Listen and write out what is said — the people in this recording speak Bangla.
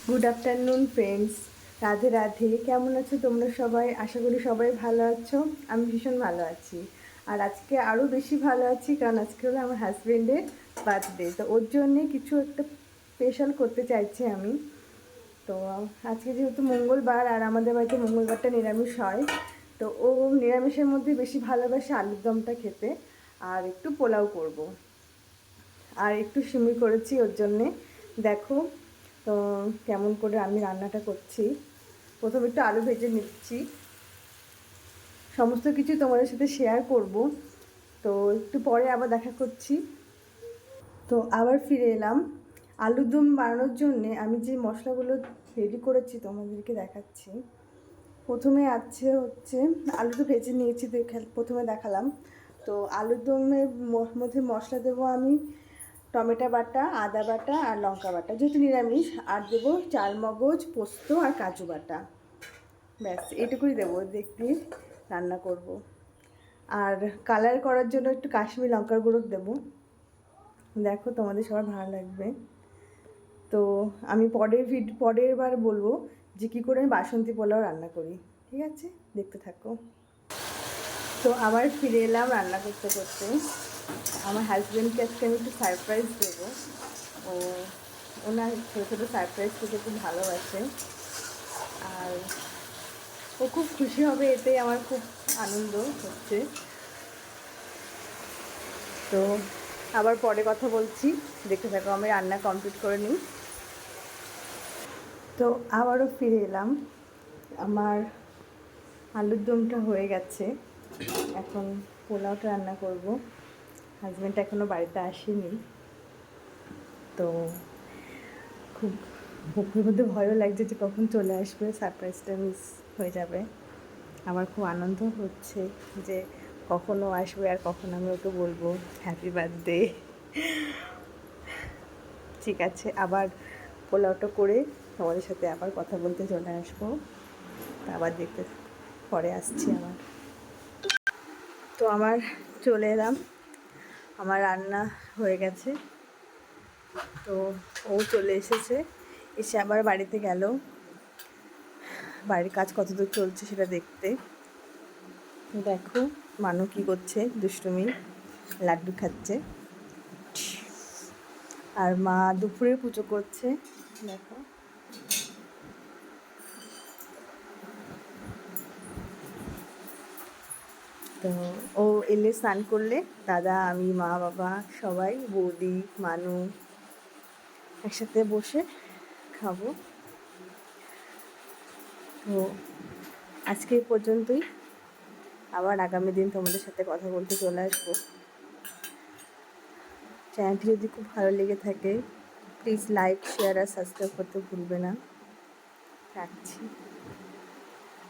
Good afternoon friends, Radhe Radhe. কেমন আছো তোমরা সবাই? আশা করি সবাই ভালো আছো। আমি ভীষণ ভালো আছি। আর আজকে আরও বেশি ভালো আছি, কারণ আজকে হলো আমার হাজব্যান্ডের বার্থডে। তো ওর জন্যে কিছু একটা স্পেশাল করতে চাইছি আমি। তো আজকে যেহেতু মঙ্গলবার, আর আমাদের বাড়িতে মঙ্গলবারটা নিরামিষ হয়, তো ও নিরামিষের মধ্যে বেশি ভালোবাসে আলুর দমটা খেতে, আর একটু পোলাও করব। আর একটু সিমুই করেছি ওর জন্যে। দেখো তো কেমন করে আমি রান্নাটা করছি। প্রথমে একটু আলু ভেজে নিচ্ছি, সমস্ত কিছু তোমাদের সাথে শেয়ার করব। তো একটু পরে আবার দেখা করছি। তো আবার ফিরে এলাম। আলুর দম বানানোর জন্যে আমি যে মশলাগুলো রেডি করেছি তোমাদেরকে দেখাচ্ছি। প্রথমে হচ্ছে আলু তো ভেজে নিয়েছি, প্রথমে দেখালাম। তো আলুর দমের মধ্যে মশলা দেবো আমি টমেটো বাটা, আদা বাটা আর লঙ্কা বাটা, যেহেতু নিরামিষ। আর দেবো চালমগজ, পোস্ত আর কাজু বাটা। ব্যাস এটুকুই দেবো, দেখতে রান্না করব। আর কালার করার জন্য একটু কাশ্মীরি লঙ্কার গুঁড়ো দেবো। দেখো তোমাদের সবার ভালো লাগবে। তো আমি পরের বার বলবো যে কী করে আমি বাসন্তী পোলাও রান্না করি। ঠিক আছে, দেখতে থাকো। তো আবার ফিরে এলাম রান্না করতে করতে। আমার হাজব্যান্ডকে আজকে আমি একটু সারপ্রাইজ দেবো। ও ওনার ছোটো ছোটো সারপ্রাইজ খেতে খুব ভালোবাসে, আর ও খুব খুশি হবে, এতেই আমার খুব আনন্দ হচ্ছে। তো আবার পরে কথা বলছি, দেখতে থাকো। আমি রান্না কমপ্লিট করে নিই। তো আবারও ফিরে এলাম। আমার আলুর দমটা হয়ে গেছে, এখন পোলাওটা রান্না করব। হাজব্যান্ড এখনও বাড়িতে আসেনি, তো খুব বুকের মধ্যে ভয়ও লাগছে যে কখন চলে আসবে, সারপ্রাইজটা মিস হয়ে যাবে। আমার খুব আনন্দ হচ্ছে যে কখনও আসবে আর কখন আমি ওকে বলবো হ্যাপি বার্থডে। ঠিক আছে, আবার পোলাওটা করে তোমাদের সাথে আবার কথা বলতে চলে আসবো। আবার দেখতে পরে আসছি আমার। তো আমার চলে এলাম, আমার রান্না হয়ে গেছে। তো ও চলে এসেছে, এসে আবার বাড়িতে গেল বাড়ির কাজ কতদূর চলছে সেটা দেখতে। দেখো মানু কি করছে, দুষ্টুমি, লাড্ডু খাচ্ছে। আর মা দুপুরে পুজো করছে। দেখো তো ও এলে স্নান করলে দাদা, আমি, মা, বাবা সবাই, বৌদি, মানু একসাথে বসে খাবো। তো আজকে এই পর্যন্তই, আবার আগামী দিন তোমাদের সাথে কথা বলতে চলে আসবো। চ্যানেলটি যদি খুব ভালো লেগে থাকে প্লিজ লাইক, শেয়ার আর সাবস্ক্রাইব করতে ভুলবে না। রাখছি।